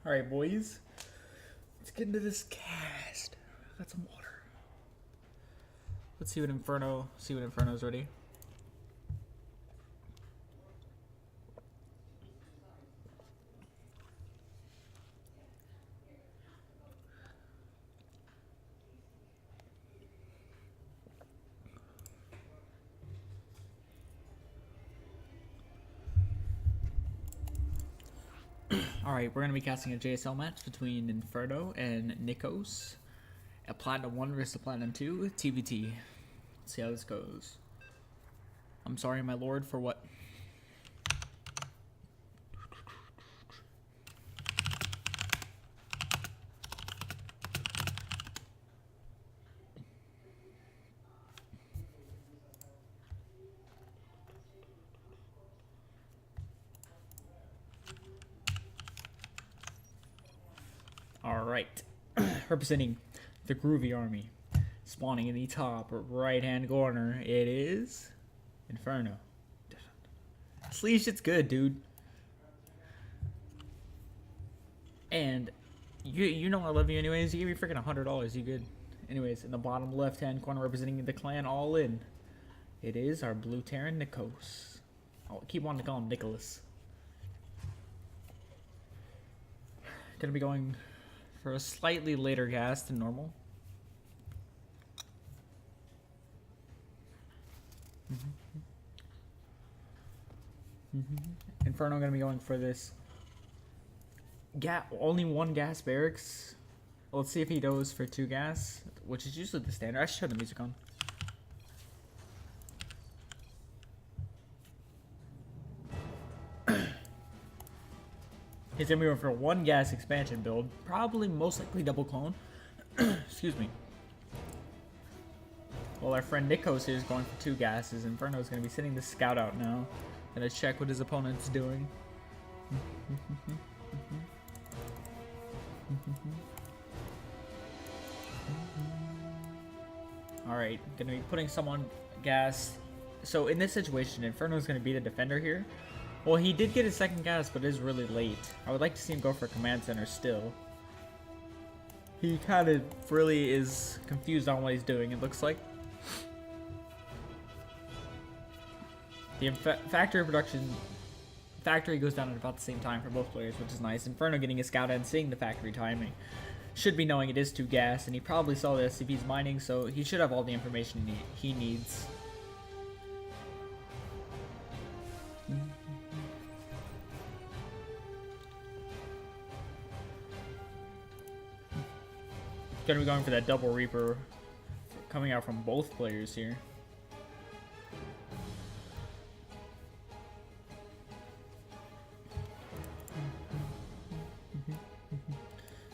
Alright, boys. Let's get into this cast. Got some water. Let's see what Inferno's ready. Alright, we're going to be casting a JSL match between Inferno and Nikos. A Platinum 1 versus a Platinum 2 TBT. Let's see how this goes. I'm sorry, my lord, for what? Alright, representing the Groovy Army, spawning in the top right hand corner, it is Inferno. Sleeve shit's good, dude. And you know I love you anyways. You give me freaking $100, you good. Anyways, in the bottom left hand corner, representing the clan all in, it is our blue Terran Nikos. I'll keep wanting to call him Nicholas. Gonna be going for a slightly later gas than normal. Inferno gonna be going for this only one gas barracks. Let's see if he goes for 2 gas, which is usually the standard. I should turn the music on. He's gonna be going for a 1 gas expansion build, probably most likely double clone. Excuse me. Well, our friend Nikos here is going for 2 gases. Inferno is gonna be sending the scout out now. Gonna check what his opponent's doing. Alright, gonna be putting someone gas. So in this situation, Inferno is gonna be the defender here. Well, he did get his 2nd gas, but it is really late. I would like to see him go for a command center still. He kind of really is confused on what he's doing, it looks like. The factory goes down at about the same time for both players, which is nice. Inferno getting a scout and seeing the factory timing. Should be knowing it is 2 gas, and he probably saw the SCV's mining, so he should have all the information he needs. Gonna be going for that double Reaper coming out from both players here.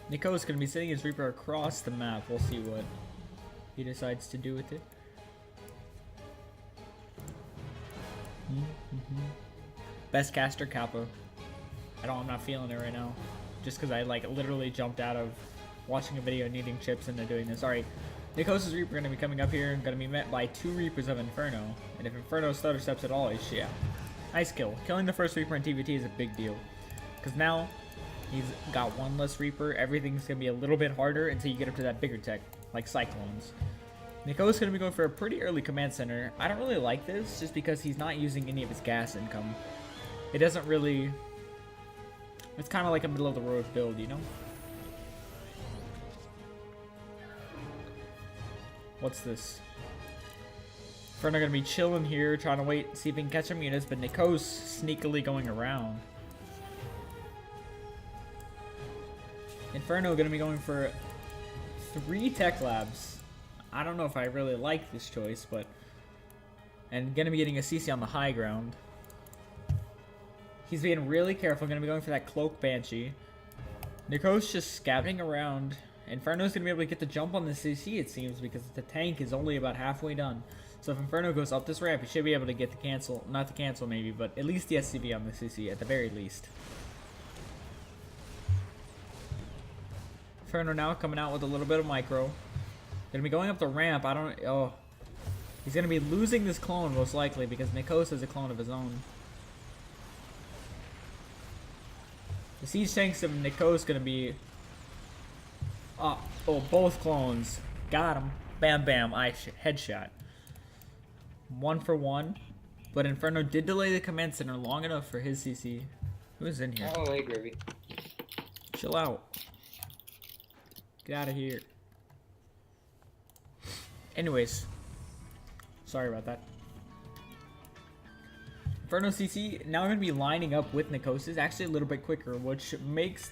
Nico is gonna be sending his Reaper across the map. We'll see what he decides to do with it. Best caster Kappa. I'm not feeling it right now. Just because I literally jumped out of watching a video needing chips and they're doing this. Alright, Nikos' Reaper going to be coming up here and going to be met by 2 Reapers of Inferno. And if Inferno stutter steps at all, he's shit. Nice kill. Killing the first Reaper in TVT is a big deal. Because now he's got 1 less Reaper. Everything's going to be a little bit harder until you get up to that bigger tech, like Cyclones. Nikos going to be going for a pretty early command center. I don't really like this just because he's not using any of his gas income. It doesn't really... It's kind of like a middle of the road build, you know? What's this? Inferno gonna be chilling here, trying to wait, see if he can catch some units, but Nikos sneakily going around. Inferno gonna be going for 3 tech labs. I don't know if I really like this choice, but... And gonna be getting a CC on the high ground. He's being really careful, gonna be going for that Cloak Banshee. Nikos just scouting around. Inferno's gonna be able to get the jump on the CC, it seems, because the tank is only about halfway done. So if Inferno goes up this ramp, he should be able to get the cancel, not the cancel maybe, but at least the SCV on the CC at the very least. Inferno now coming out with a little bit of micro. Gonna be going up the ramp. He's gonna be losing this clone most likely because Nikos has a clone of his own. The siege tanks of Nico is gonna be. Oh, both clones. Got him. Bam, bam. Headshot. 1 for 1. But Inferno did delay the command center long enough for his CC. Who's in here? Oh, hey, Groovy. Chill out. Get out of here. Anyways. Sorry about that. Inferno CC now going to be lining up with Nikos actually a little bit quicker, which makes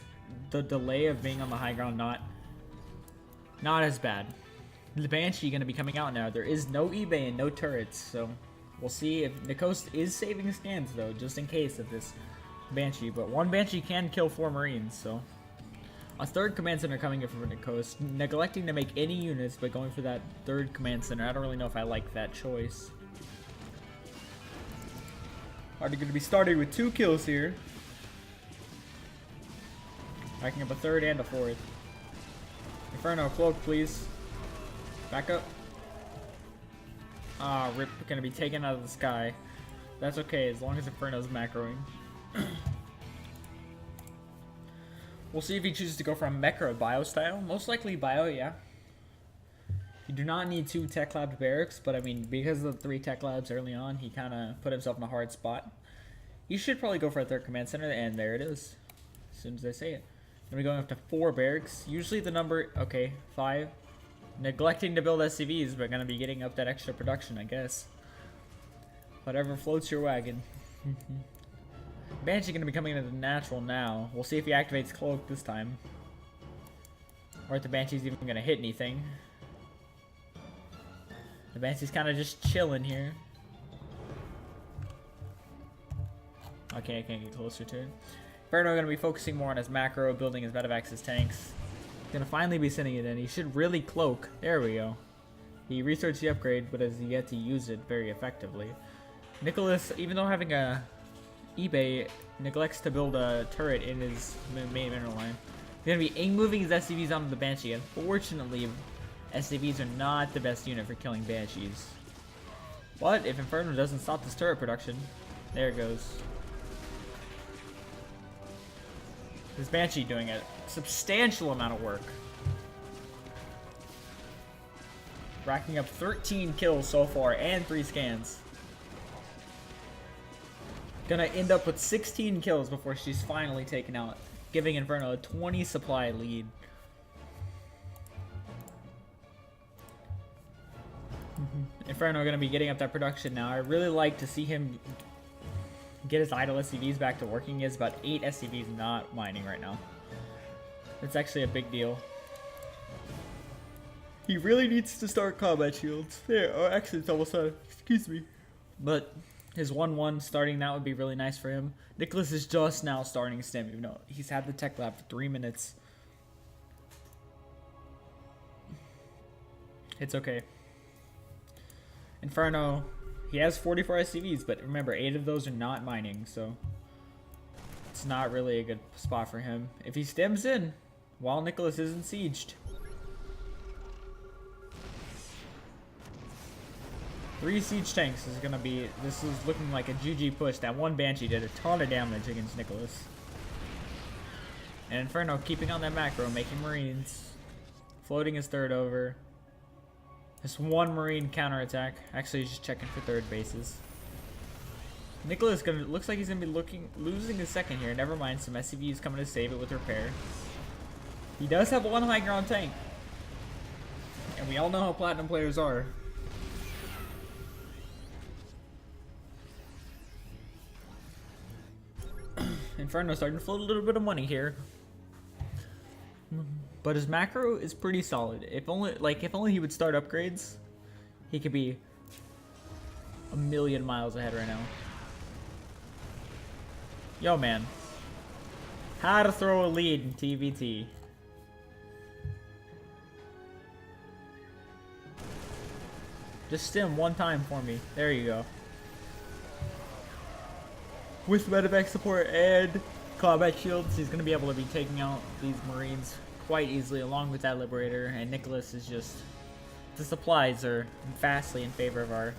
the delay of being on the high ground not as bad. The Banshee going to be coming out now. There is no eBay and no turrets, so we'll see if Nikos is saving scans though, just in case of this Banshee. But one Banshee can kill 4 Marines, so a third command center coming in from Nikos, neglecting to make any units, but going for that third command center. I don't really know if I like that choice. Already going to be starting with 2 kills here. Racking up a third and a fourth. Inferno, cloak, please. Back up. Ah, rip, going to be taken out of the sky. That's okay, as long as Inferno's macroing. We'll see if he chooses to go for a mecha or bio style. Most likely bio, yeah. You do not need 2 tech lab barracks, but I mean, because of the 3 tech labs early on, he kind of put himself in a hard spot. You should probably go for a third command center, and there it is. As soon as I say it. Gonna be going up to 4 barracks. Usually the number, okay, 5. Neglecting to build SCVs, but gonna be getting up that extra production, I guess. Whatever floats your wagon. Banshee gonna be coming into the natural now. We'll see if he activates cloak this time. Or if the Banshee's even gonna hit anything. The Banshee's kind of just chilling here. Okay, I can't get closer to it. Inferno gonna be focusing more on his macro, building his medevacs, tanks. Gonna finally be sending it in. He should really cloak. There we go. He researched the upgrade, but has yet to use it very effectively. Nicholas, even though having a eBay, neglects to build a turret in his main mineral line. He's gonna be moving his SCVs onto the Banshee. Unfortunately, SCVs are not the best unit for killing Banshees. But if Inferno doesn't stop this turret production, there it goes. This Banshee doing a substantial amount of work. Racking up 13 kills so far and 3 scans. Gonna end up with 16 kills before she's finally taken out, giving Inferno a 20 supply lead. Inferno gonna be getting up that production now. I really like to see him get his idle SCVs back to working. He has about 8 SCVs not mining right now. It's actually a big deal. He really needs to start combat shields. There, oh, actually it's almost done. Excuse me. But his 1-1 starting that would be really nice for him. Nicholas is just now starting stim, even though he's had the tech lab for 3 minutes. It's okay. Inferno, he has 44 SCVs, but remember, 8 of those are not mining, so it's not really a good spot for him. If he stems in while Nicholas isn't sieged. 3 siege tanks is gonna be, this is looking like a GG push. That one Banshee did a ton of damage against Nicholas. And Inferno keeping on that macro, making Marines. Floating his third over. Just 1 Marine counterattack. Actually, he's just checking for third bases. Nicholas looks like he's gonna be losing his second here. Never mind, some SCVs coming to save it with repair. He does have 1 high ground tank. And we all know how platinum players are. Inferno starting to float a little bit of money here. But his macro is pretty solid. If only he would start upgrades, he could be a million miles ahead right now. Yo, man. How to throw a lead in TVT. Just stim 1 time for me. There you go. With medevac support and combat shields, he's going to be able to be taking out these Marines quite easily along with that Liberator, and Nicholas is just, the supplies are vastly in favor of our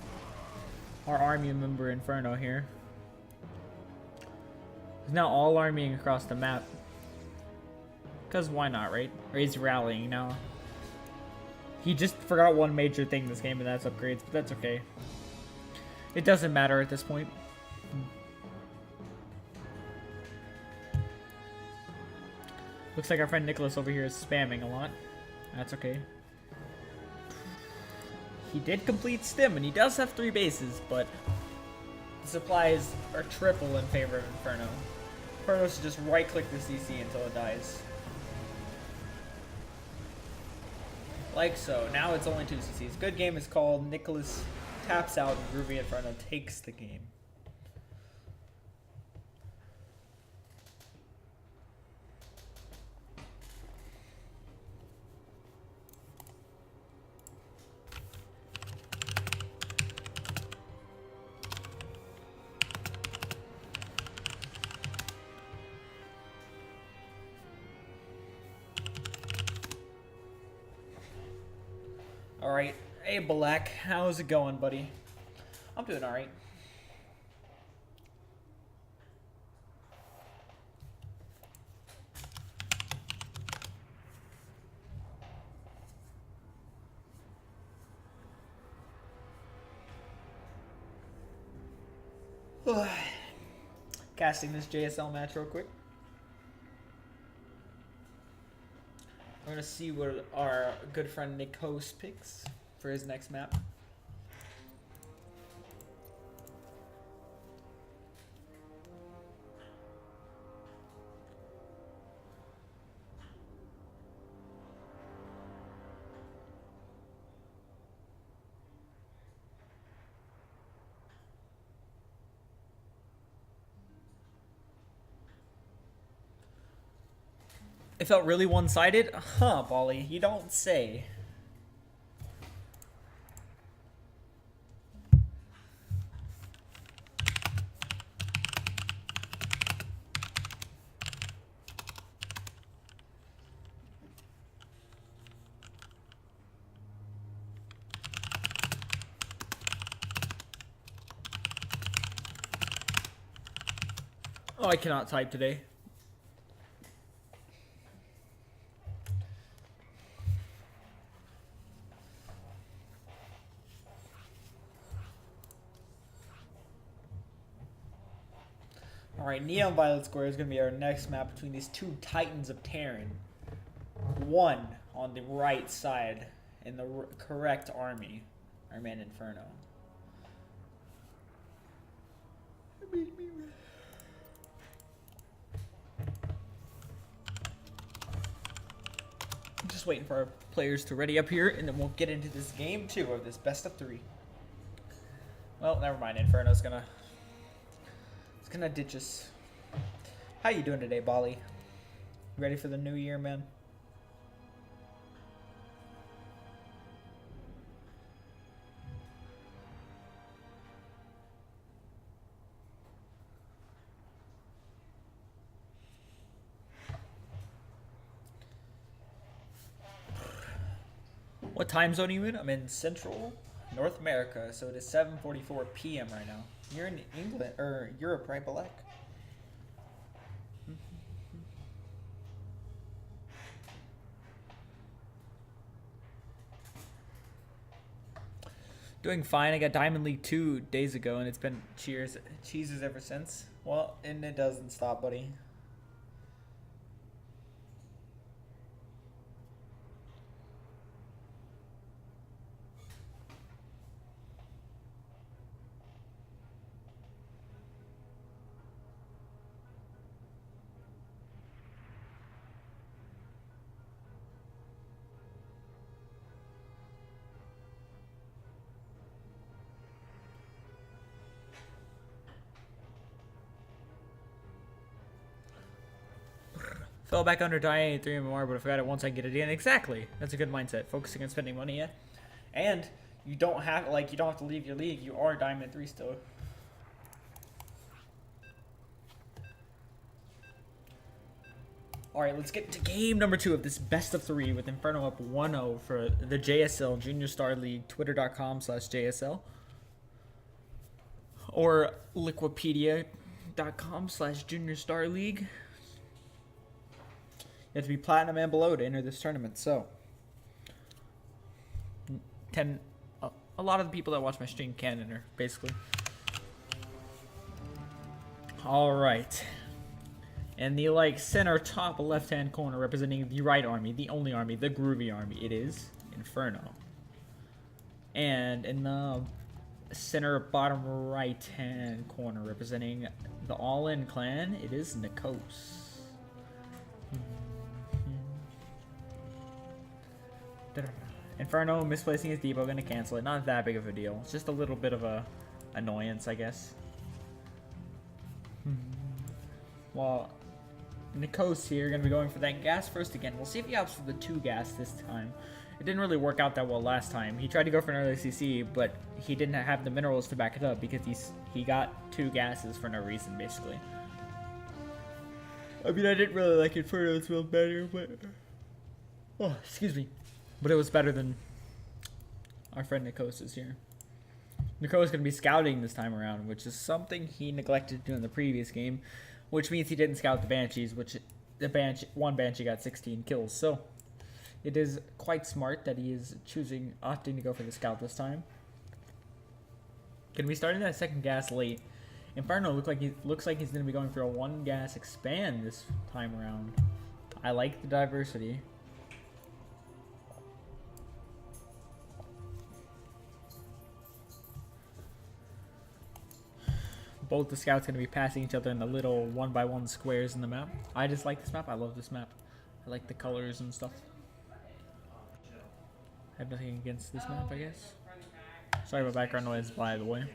army member Inferno here. He's now all armying across the map. Because why not, right? Or he's rallying now. He just forgot one major thing this game, and that's upgrades, but that's okay. It doesn't matter at this point. Looks like our friend Nicholas over here is spamming a lot. That's okay. He did complete stim, and he does have 3 bases, but the supplies are triple in favor of Inferno. Inferno should just right-click the CC until it dies. Like so. Now it's only 2 CCs. Good game is called. Nicholas taps out, and Groovy Inferno takes the game. Alright, hey Black, how's it going, buddy? I'm doing alright. Casting this JSL match real quick. We're gonna see what our good friend Nick Host picks for his next map. It felt really one-sided? Huh, Bolly, you don't say. Oh, I cannot type today. Alright, Neon Violet Square is going to be our next map between these 2 Titans of Terran. One on the right side in the correct army, our man Inferno. Just waiting for our players to ready up here, and then we'll get into this game 2 of this best of 3. Well, never mind. Inferno's gonna ditch us. How you doing today, Bolly? Ready for the new year, man? What time zone are you in? I'm in Central North America, so it is 7:44 p.m. right now. You're in England or Europe, right, Balak? Doing fine. I got Diamond League 2 days ago, and it's been cheeses ever since. Well, and it doesn't stop, buddy. Fell back under dying 3 MMR, but I forgot it once I get it in. Exactly. That's a good mindset. Focusing on spending money, yeah. And you don't have to leave your league. You are Diamond 3 still. Alright, let's get to game number 2 of this best of 3 with Inferno up 1-0 for the JSL Junior Star League. Twitter.com/JSL. Or Liquipedia. League.com/Junior Star League. You have to be platinum and below to enter this tournament. So, a lot of the people that watch my stream can enter, basically. All right. And the center top left-hand corner representing the right army, the only army, the Groovy army, it is Inferno. And in the center bottom right-hand corner representing the All-In clan, it is Nikos. Inferno misplacing his depot, gonna cancel it. Not that big of a deal. It's just a little bit of a annoyance, I guess. Well, Nikos here gonna be going for that gas first again. We'll see if he opts for the 2 gas this time. It didn't really work out that well last time. He tried to go for an early CC, but he didn't have the minerals to back it up because he got 2 gases for no reason, basically. I mean, I didn't really like Inferno's build better, but oh, excuse me. But it was better than our friend Nikos' here. Nikos is going to be scouting this time around, which is something he neglected to do in the previous game, which means he didn't scout the Banshees, which one Banshee got 16 kills. So it is quite smart that he is opting to go for the scout this time. Going to be starting that second gas late. Inferno looks like he's going to be going for a 1 gas expand this time around. I like the diversity. Both the scouts going to be passing each other in the little 1x1 squares in the map. I just like this map. I love this map. I like the colors and stuff. I have nothing against this map, I guess. Sorry about background noise, by the way.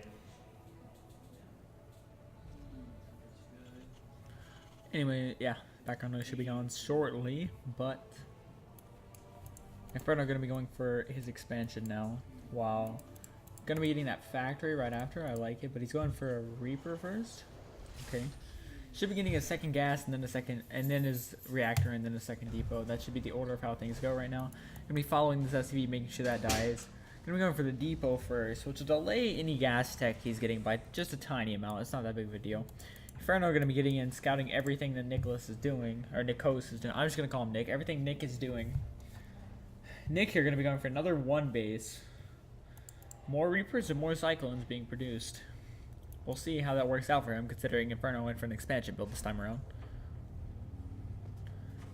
Anyway, yeah, background noise should be gone shortly, but Inferno going to be going for his expansion now, while going to be getting that factory right after. I like it, but he's going for a Reaper first. Okay. Should be getting a second gas and then his reactor and then a second depot. That should be the order of how things go right now. Gonna be following this SCV, making sure that dies. Gonna be going for the depot first, which will delay any gas tech he's getting by just a tiny amount. It's not that big of a deal. Inferno gonna be getting in, scouting everything that Nicholas is doing, or Nikos is doing. I'm just gonna call him Nick. Everything Nick is doing. Nick here gonna be going for another 1 base. More Reapers and more Cyclones being produced. We'll see how that works out for him, considering Inferno went for an expansion build this time around.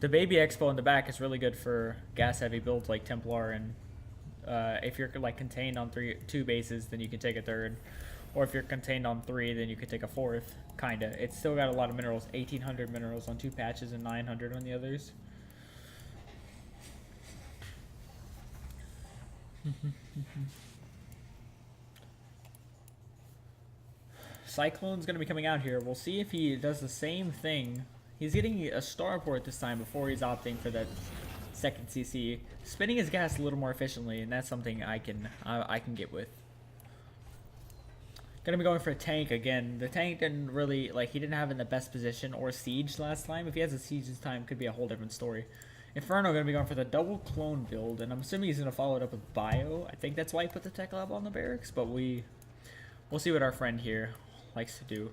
The Baby Expo in the back is really good for gas-heavy builds like Templar, and if you're contained on 2 bases, then you can take a 3rd. Or if you're contained on 3, then you could take a 4th, kinda. It's still got a lot of minerals, 1,800 minerals on 2 patches and 900 on the others. Cyclone's going to be coming out here. We'll see if he does the same thing. He's getting a starport this time before he's opting for that second CC. Spinning his gas a little more efficiently, and that's something I can get with. Gonna be going for a tank again. The tank didn't really, he didn't have in the best position or siege last time. If he has a siege this time, it could be a whole different story. Inferno gonna be going for the double clone build, and I'm assuming he's gonna follow it up with bio. I think that's why he put the tech lab on the barracks, but we'll see what our friend here likes to do.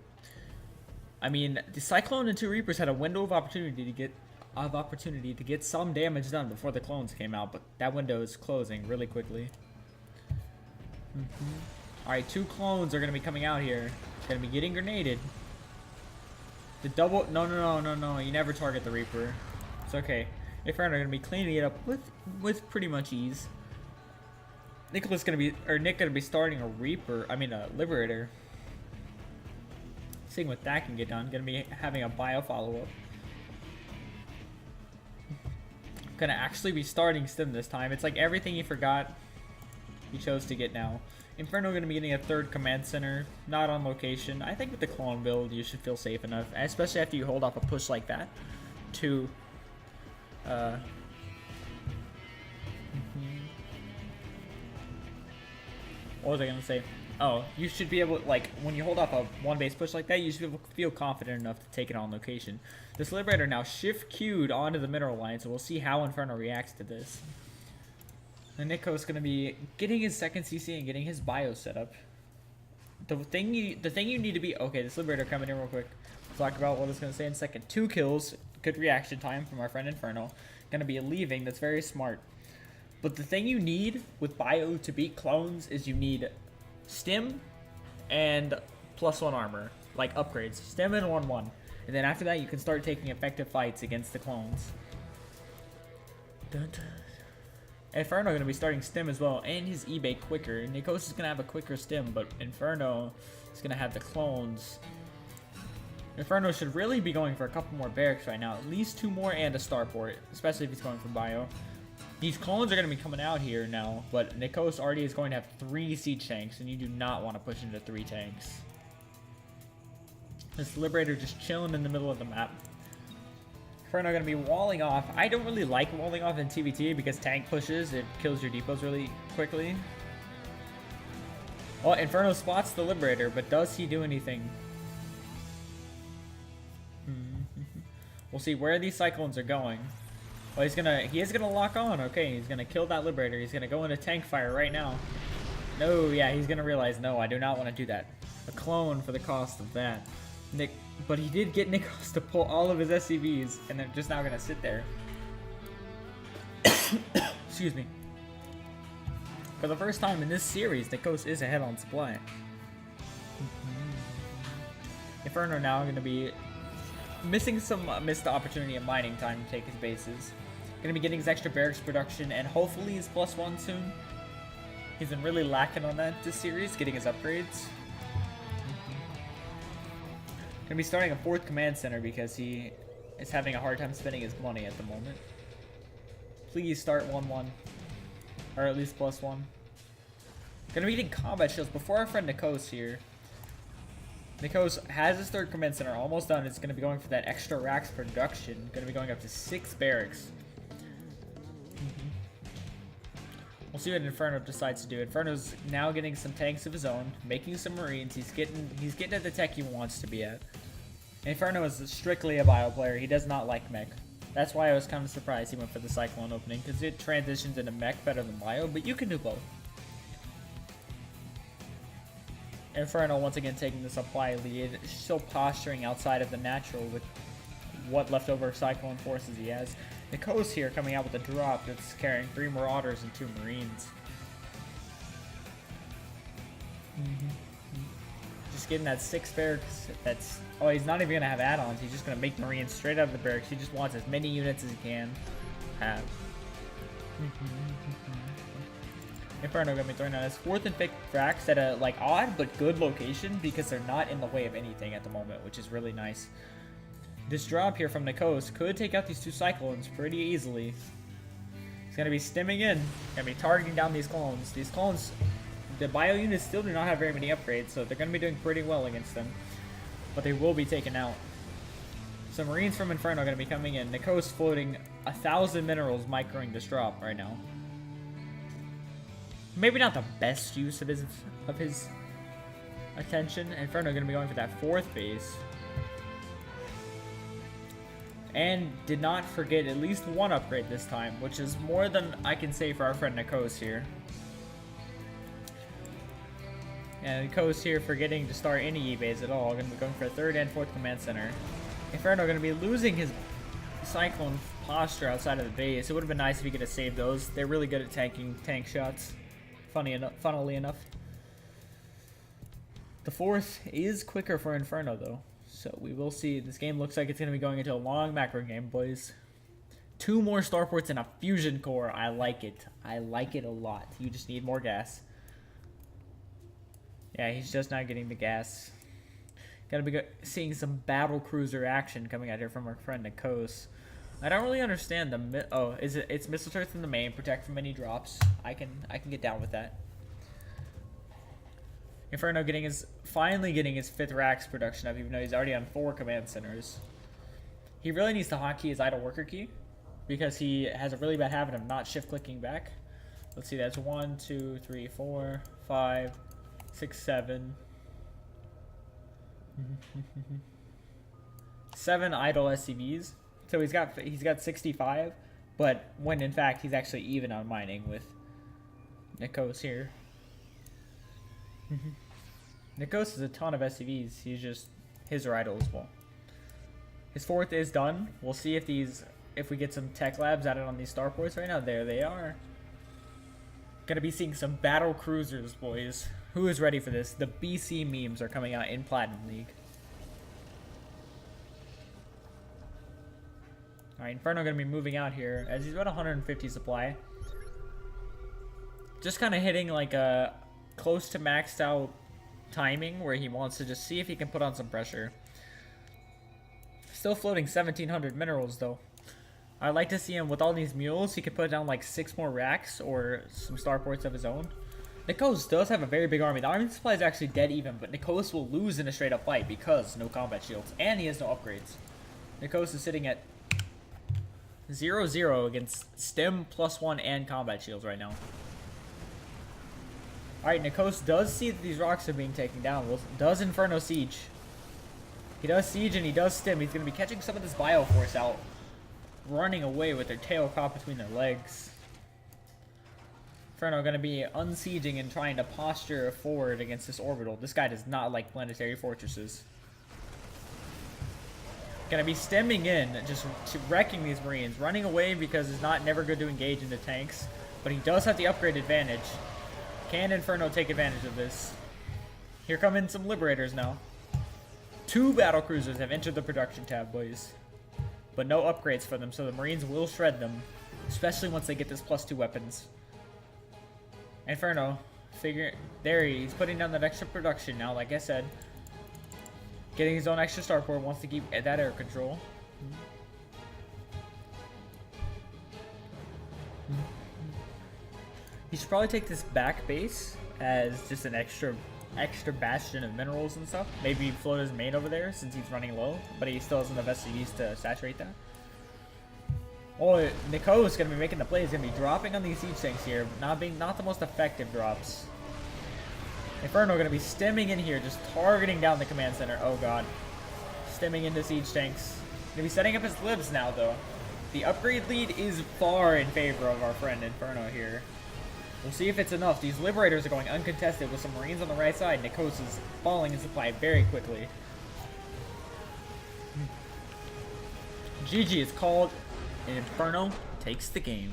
I mean, the Cyclone and 2 Reapers had a window of opportunity to get some damage done before the clones came out, but that window is closing really quickly. Alright, 2 clones are going to be coming out here. Going to be getting grenaded. The double... No. You never target the Reaper. It's okay. Inferno are going to be cleaning it up with pretty much ease. Nick going to be starting a Liberator. Seeing what that can get done. Going to be having a bio follow-up. Going to actually be starting Stim this time. It's like everything he forgot, he chose to get now. Inferno going to be getting a 3rd command center, not on location. I think with the clone build, you should feel safe enough, especially after you hold off a push like that. What was I going to say? Oh, you should be able, when you hold off a 1 base push like that, you should feel confident enough to take it on location. This Liberator now shift queued onto the mineral line, so we'll see how Inferno reacts to this. And Nico's going to be getting his second CC and getting his bio set up. the thing you need to be okay. This Liberator coming in real quick. We'll talk about what it's gonna say in a second. 2 kills, good reaction time from our friend Inferno. Gonna be leaving. That's very smart. But the thing you need with Bio to beat clones is you need Stim and +1 armor, like upgrades. Stim and 1/1, and then after that you can start taking effective fights against the clones. Dun, dun. Inferno going to be starting Stim as well, and his eBay quicker. Nikos is going to have a quicker Stim, but Inferno is going to have the clones. Inferno should really be going for a couple more barracks right now. At least 2 more and a starport, especially if he's going for Bio. These clones are going to be coming out here now, but Nikos already is going to have 3 siege tanks, and you do not want to push into 3 tanks. This Liberator just chilling in the middle of the map. Inferno going to be walling off. I don't really like walling off in TVT because tank pushes, it kills your depots really quickly. Well, Inferno spots the Liberator, but does he do anything? We'll see where these Cyclones are going. Well, he is gonna lock on. Okay, he's gonna kill that Liberator. He's gonna go into tank fire right now. No, yeah, he's gonna realize, no, I do not want to do that. A clone for the cost of that. But he did get Nikos to pull all of his SCVs, and they're just now gonna sit there. Excuse me. For the first time in this series, Nikos is ahead on supply. Inferno now gonna be missing some missed opportunity in mining time to take his bases. Gonna be getting his extra barracks production and hopefully his +1 soon. He's been really lacking on that this series, getting his upgrades. Gonna be starting a 4th command center because he is having a hard time spending his money at the moment. Please start 1/1, or at least +1. Gonna be getting combat shields before our friend Nikos here. Nikos has his 3rd command center almost done. It's gonna be going for that extra racks production. Gonna be going up to 6 barracks. We'll see what Inferno decides to do. Inferno's now getting some tanks of his own, making some Marines. He's getting at the tech he wants to be at. Inferno is strictly a bio player. He does not like mech. That's why I was kind of surprised he went for the Cyclone opening, because it transitions into mech better than bio, but you can do both. Inferno once again taking the supply lead, still posturing outside of the natural with what leftover Cyclone forces he has. Nikos here coming out with a drop that's carrying 3 Marauders and 2 Marines. Just getting that 6 barracks. That's he's not even gonna have add-ons. He's just gonna make Marines straight out of the barracks. He just wants as many units as he can have. Inferno gonna be throwing out his 4th and 5th racks at a odd but good location because they're not in the way of anything at the moment, which is really nice. This drop here from Nikos could take out these 2 Cyclones pretty easily. He's going to be stimming in. Going to be targeting down these clones. These clones, the bio units still do not have very many upgrades, so they're going to be doing pretty well against them. But they will be taken out. So Marines from Inferno are going to be coming in. Nikos floating 1,000 minerals microing this drop right now. Maybe not the best use of his attention. Inferno going to be going for that 4th base. And did not forget at least 1 upgrade this time, which is more than I can say for our friend Nikos here. And Nikos here forgetting to start any eBays at all. Going to be going for a 3rd and 4th command center. Inferno going to be losing his Cyclone posture outside of the base. It would have been nice if he could have saved those. They're really good at tanking tank shots. Funnily enough. The 4th is quicker for Inferno though. So we will see. This game looks like it's going to be going into a long macro game, boys. 2 more starports and a fusion core. I like it. I like it a lot. You just need more gas. Yeah, he's just not getting the gas. Gotta be seeing some battle cruiser action coming out here from our friend Nikos. I don't really understand the it's missile turrets in the main, protect from any drops. I can get down with that. Inferno finally getting his 5th racks production up, even though he's already on 4 command centers. He really needs to hotkey his idle worker key because he has a really bad habit of not shift clicking back. Let's see, that's 1, 2, 3, 4, 5, 6, 7. 7 idle SCVs. So he's got 65, but when in fact he's actually even on mining with Nikos here. Nikos has a ton of SCVs. He's just his idle as well. His fourth is done. We'll see if we get some tech labs added on these starports right now. There they are. Gonna be seeing some battle cruisers, boys. Who is ready for this? The BC memes are coming out in Platinum League. Alright, Inferno gonna be moving out here as he's about 150 supply. Just kind of hitting like a close to maxed out timing where he wants to just see if he can put on some pressure. Still floating 1,700 minerals though. I'd like to see him with all these mules. He could put down like 6 more racks or some starports of his own. Nikos does have a very big army. The army supply is actually dead even, but Nikos will lose in a straight up fight because no combat shields and he has no upgrades. Nikos is sitting at 0-0 against stem +1 and combat shields right now. Alright, Nikos does see that these rocks are being taken down. Well, does Inferno siege? He does siege and he does stem. He's going to be catching some of this bioforce out, running away with their tail caught between their legs. Inferno going to be unsieging and trying to posture forward against this orbital. This guy does not like planetary fortresses. Going to be stemming in, just wrecking these Marines. Running away because it's never good to engage into tanks. But he does have the upgrade advantage. Can Inferno take advantage of this? Here come in some Liberators now. 2 battle cruisers have entered the production tab, boys. But no upgrades for them, so the Marines will shred them. Especially once they get this +2 weapons. Inferno, there he's putting down that extra production now, like I said. Getting his own extra starport, wants to keep that air control. He should probably take this back base as just an extra bastion of minerals and stuff. Maybe float his main over there since he's running low, but he still doesn't have SCVs to saturate that. Oh, Nikos is going to be making the play. He's going to be dropping on these siege tanks here, not the most effective drops. Inferno going to be stemming in here, just targeting down the command center. Oh god. Stemming into siege tanks. Going to be setting up his libs now, though. The upgrade lead is far in favor of our friend Inferno here. We'll see if it's enough. These Liberators are going uncontested with some Marines on the right side. Nikos is falling in supply very quickly. GG is called, and Inferno takes the game.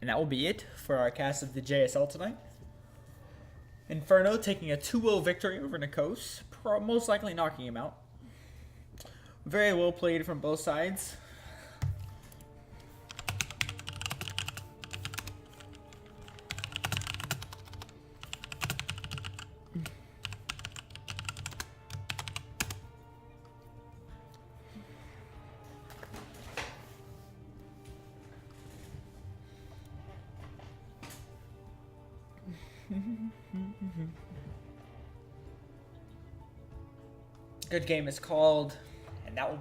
And that will be it for our cast of the JSL tonight. Inferno taking a 2-0 victory over Nikos, most likely knocking him out. Very well played from both sides. Good game is called, and that will be